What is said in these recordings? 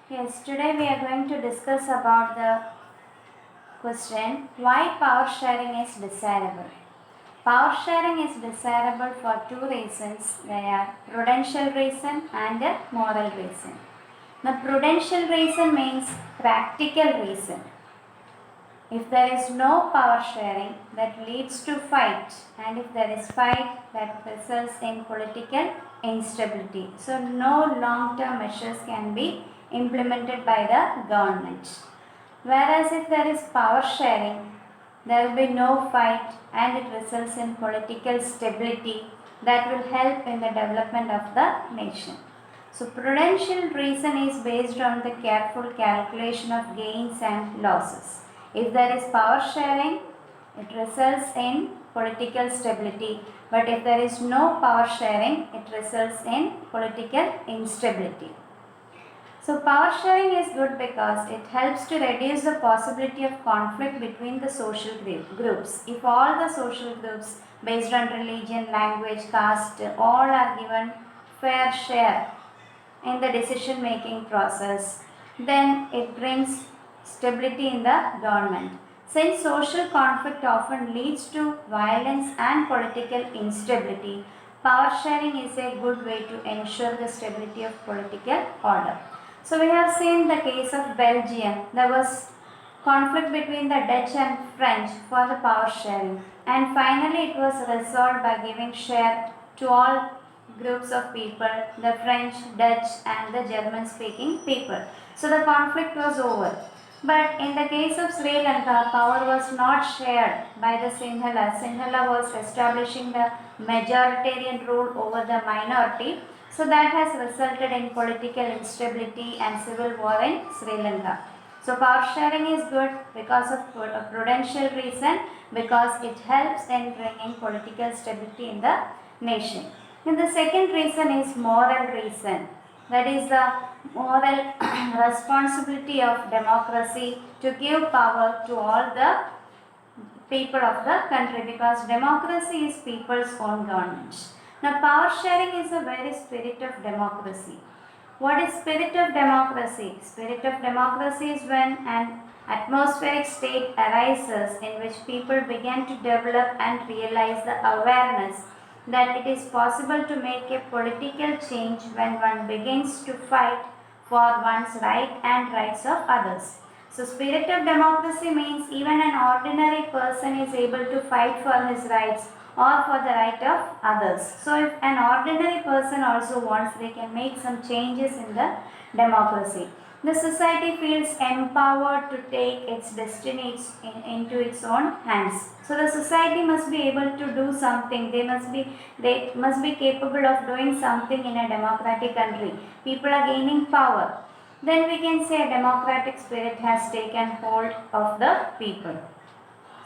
Yes, today we are going to discuss about the question why power sharing is desirable. Power sharing is desirable for two reasons. They are prudential reason and a moral reason. The prudential reason means practical reason. If there is no power sharing, that leads to fight, and if there is fight, that results in political instability. So no long-term measures can be implemented by the government. Whereas if there is power sharing, there will be no fight and it results in political stability that will help in the development of the nation. So prudential reason is based on the careful calculation of gains and losses. If there is power sharing, it results in political stability, but if there is no power sharing, it results in political instability. So power sharing is good because it helps to reduce the possibility of conflict between the social groups. If all the social groups based on religion, language, caste, all are given fair share in the decision making process, then it brings stability in the government. Since social conflict often leads to violence and political instability, power sharing is a good way to ensure the stability of political order. So we have seen the case of Belgium. There was conflict between the Dutch and French for the power sharing, and finally it was resolved by giving share to all groups of people, the French, Dutch and the German speaking people. So the conflict was over. But in the case of Sri Lanka, power was not shared by the Sinhala. Sinhala was establishing the majoritarian rule over the minority. So that has resulted in political instability and civil war in Sri Lanka. So power sharing is good because of a prudential reason, because it helps in bringing political stability in the nation. And the second reason is moral reason. That is the moral responsibility of democracy to give power to all the people of the country, because democracy is people's own government. Now power sharing is the very spirit of democracy. What is spirit of democracy? Spirit of democracy is when an atmospheric state arises in which people begin to develop and realize the awareness that it is possible to make a political change when one begins to fight for one's right and rights of others. So spirit of democracy means even an ordinary person is able to fight for his rights or for the right of others. So if an ordinary person also wants, they can make some changes in the democracy. The society feels empowered to take its destiny into its own hands. So the society must be able to do something. They must be capable of doing something in a democratic country. People are gaining power. Then we can say a democratic spirit has taken hold of the people.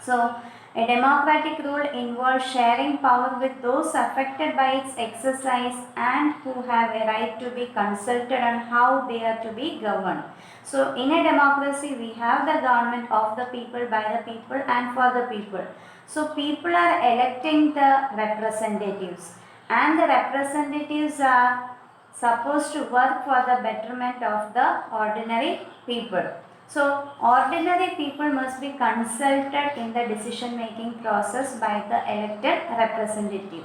So, a democratic rule involves sharing power with those affected by its exercise and who have a right to be consulted on how they are to be governed. So, in a democracy, we have the government of the people, by the people, and for the people. So, people are electing the representatives, and the representatives are supposed to work for the betterment of the ordinary people. So, ordinary people must be consulted in the decision making process by the elected representative.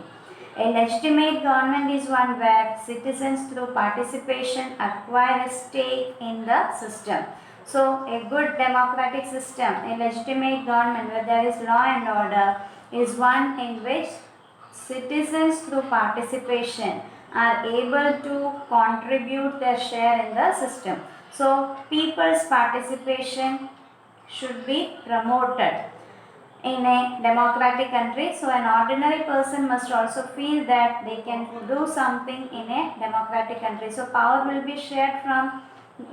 A legitimate government is one where citizens through participation acquire a stake in the system. So, a good democratic system, a legitimate government where there is law and order, is one in which citizens through participation are able to contribute their share in the system. So, people's participation should be promoted in a democratic country. So, an ordinary person must also feel that they can do something in a democratic country. So, power will be shared from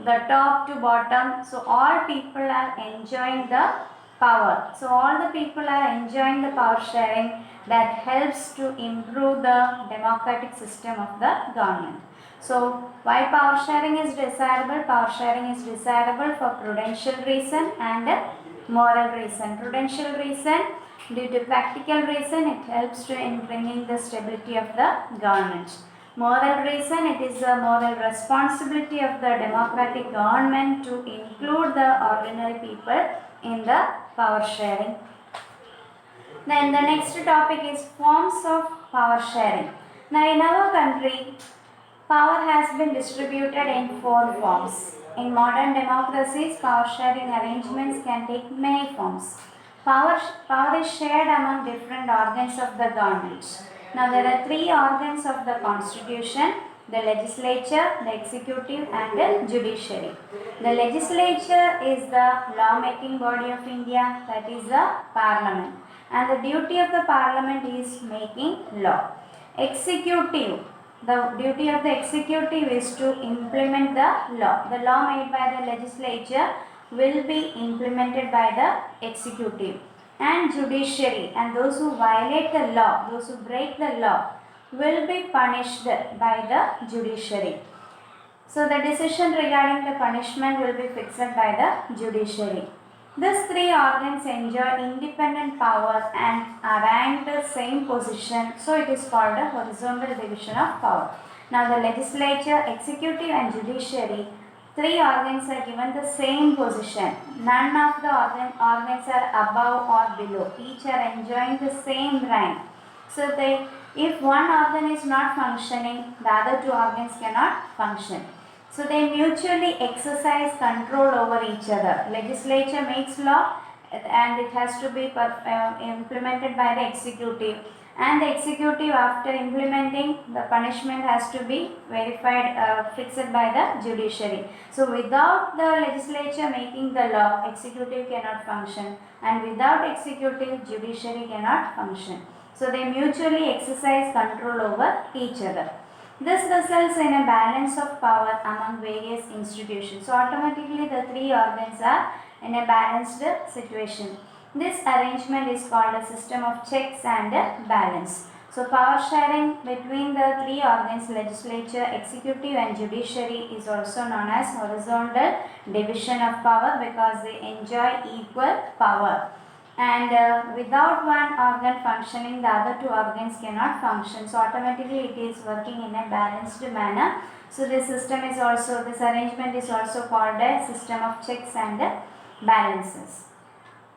the top to bottom. So, all people are enjoying the power. So, all the people are enjoying the power sharing that helps to improve the democratic system of the government. So, why power sharing is desirable? Power sharing is desirable for prudential reason and moral reason. Prudential reason, due to practical reason, it helps to in bringing the stability of the government. Moral reason, it is a moral responsibility of the democratic government to include the ordinary people in the power sharing. Then the next topic is forms of power sharing. Now in our country, power has been distributed in four forms. In modern democracies, power sharing arrangements can take many forms. Power is shared among different organs of the government. Now there are three organs of the constitution: the legislature, the executive and the judiciary. The legislature is the law-making body of India, that is the parliament. And the duty of the parliament is making law. Executive, the duty of the executive is to implement the law. The law made by the legislature will be implemented by the executive. And judiciary, and those who violate the law, those who break the law, will be punished by the judiciary. So the decision regarding the punishment will be fixed by the judiciary. These three organs enjoy independent power and are ranked the same position, so it is called a horizontal division of power. Now the legislature, executive and judiciary, three organs are given the same position. None of the organs are above or below. Each are enjoying the same rank. So if one organ is not functioning, the other two organs cannot function. So they mutually exercise control over each other. Legislature makes law and it has to be implemented by the executive. And the executive, after implementing, the punishment has to be verified, fixed by the judiciary. So without the legislature making the law, executive cannot function, and without executive, judiciary cannot function. So they mutually exercise control over each other. This results in a balance of power among various institutions. So automatically the three organs are in a balanced situation. This arrangement is called a system of checks and balance. So power sharing between the three organs, legislature, executive and judiciary, is also known as horizontal division of power because they enjoy equal power. And without one organ functioning, the other two organs cannot function. So automatically it is working in a balanced manner. So this arrangement is also called a system of checks and balances.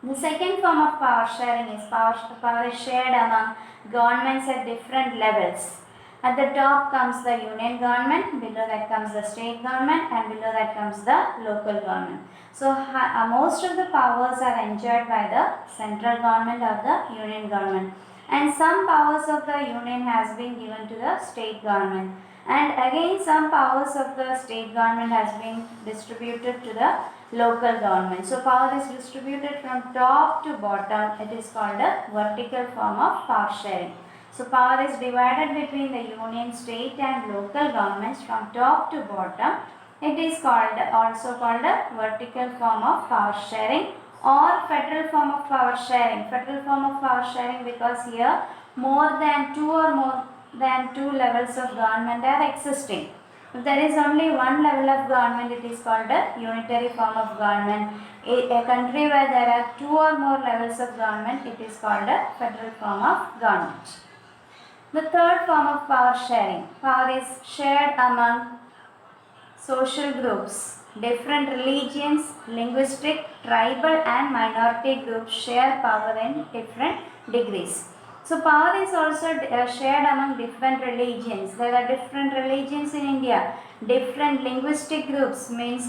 The second form of power sharing is power is shared among governments at different levels. At the top comes the union government, below that comes the state government, and below that comes the local government. So most of the powers are enjoyed by the central government or the union government, and some powers of the union has been given to the state government, and again some powers of the state government has been distributed to the local government. So power is distributed from top to bottom. It is called a vertical form of power sharing. So power is divided between the union, state and local governments from top to bottom. It is also called a vertical form of power sharing or federal form of power sharing. Federal form of power sharing because here more than two levels of government are existing. If there is only one level of government, it is called a unitary form of government. A country where there are two or more levels of government, it is called a federal form of government. The third form of power sharing. Power is shared among social groups. Different religions, linguistic, tribal and minority groups share power in different degrees. So power is also shared among different religions. There are different religions in India. Different linguistic groups means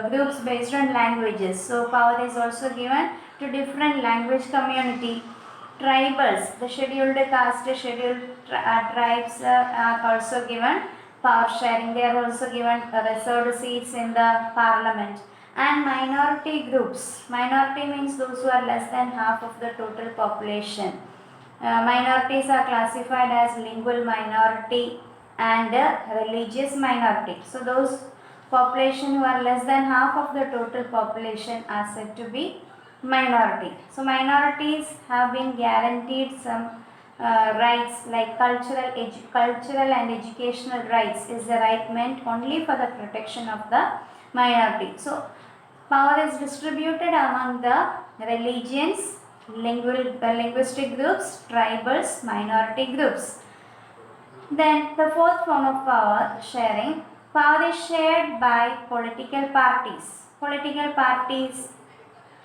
groups based on languages. So power is also given to different language community. Tribals, the scheduled caste, scheduled tribes are also given power sharing. They are also given reserved seats in the parliament. And minority groups. Minority means those who are less than half of the total population. Minorities are classified as lingual minority and religious minority. So those population who are less than half of the total population are said to be minority. So minorities have been guaranteed some rights like cultural and educational rights is the right meant only for the protection of the minority. So power is distributed among the religions, linguistic groups, tribals, minority groups. Then the fourth form of power sharing. Power is shared by political parties. Political parties,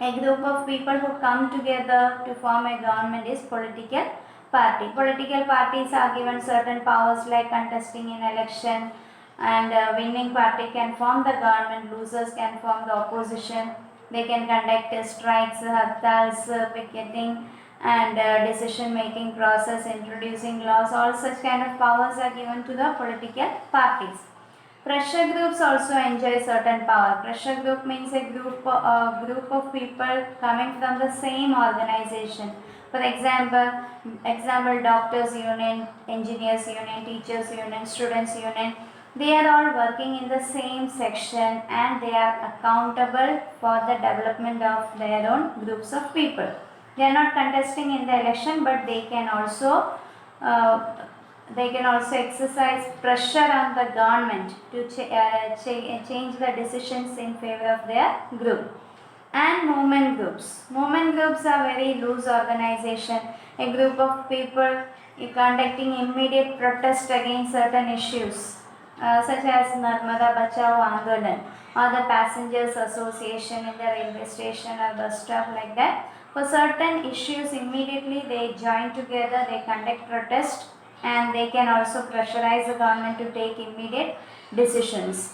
a group of people who come together to form a government, is political party. Political parties are given certain powers like contesting in election, and winning party can form the government, losers can form the opposition. They can conduct strikes, hartals, picketing, and decision making process, introducing laws. All such kind of powers are given to the political parties. Pressure groups also enjoy certain power. Pressure group means a group of people coming from the same organization. For example, doctors union, engineers union, teachers union, students union. They are all working in the same section and they are accountable for the development of their own groups of people. They are not contesting in the election, but uh, they can also exercise pressure on the government to change the decisions in favor of their group. And movement groups. Movement groups are very loose organization. A group of people conducting immediate protest against certain issues, such as Narmada Bachao Andolan or the Passengers Association in the railway station or bus stop, like that. For certain issues, immediately they join together, they conduct protest, and they can also pressurize the government to take immediate decisions.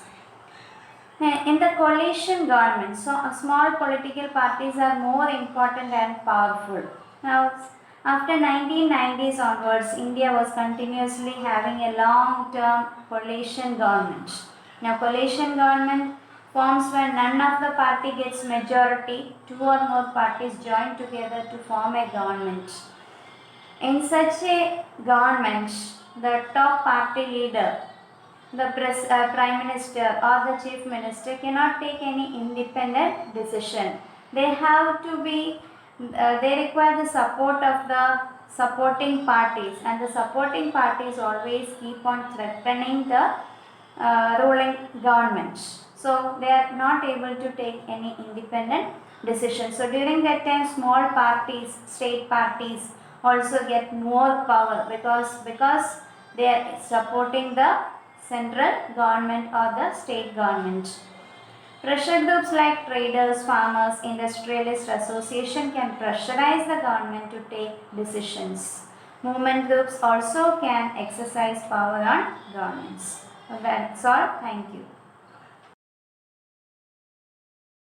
In the coalition government, so small political parties are more important and powerful. Now, after 1990s onwards, India was continuously having a long-term coalition government. Now, coalition government forms when none of the party gets majority, two or more parties join together to form a government. In such a government, the top party leader, the prime minister or the chief minister, cannot take any independent decision. They have to be, they require the support of the supporting parties, and the supporting parties always keep on threatening the ruling government. So they are not able to take any independent decision. So during that time, small parties, state parties also get more power because they are supporting the central government or the state government. Pressure groups like traders, farmers, industrialist association can pressurize the government to take decisions. Movement groups also can exercise power on governments. So that's all. Thank you.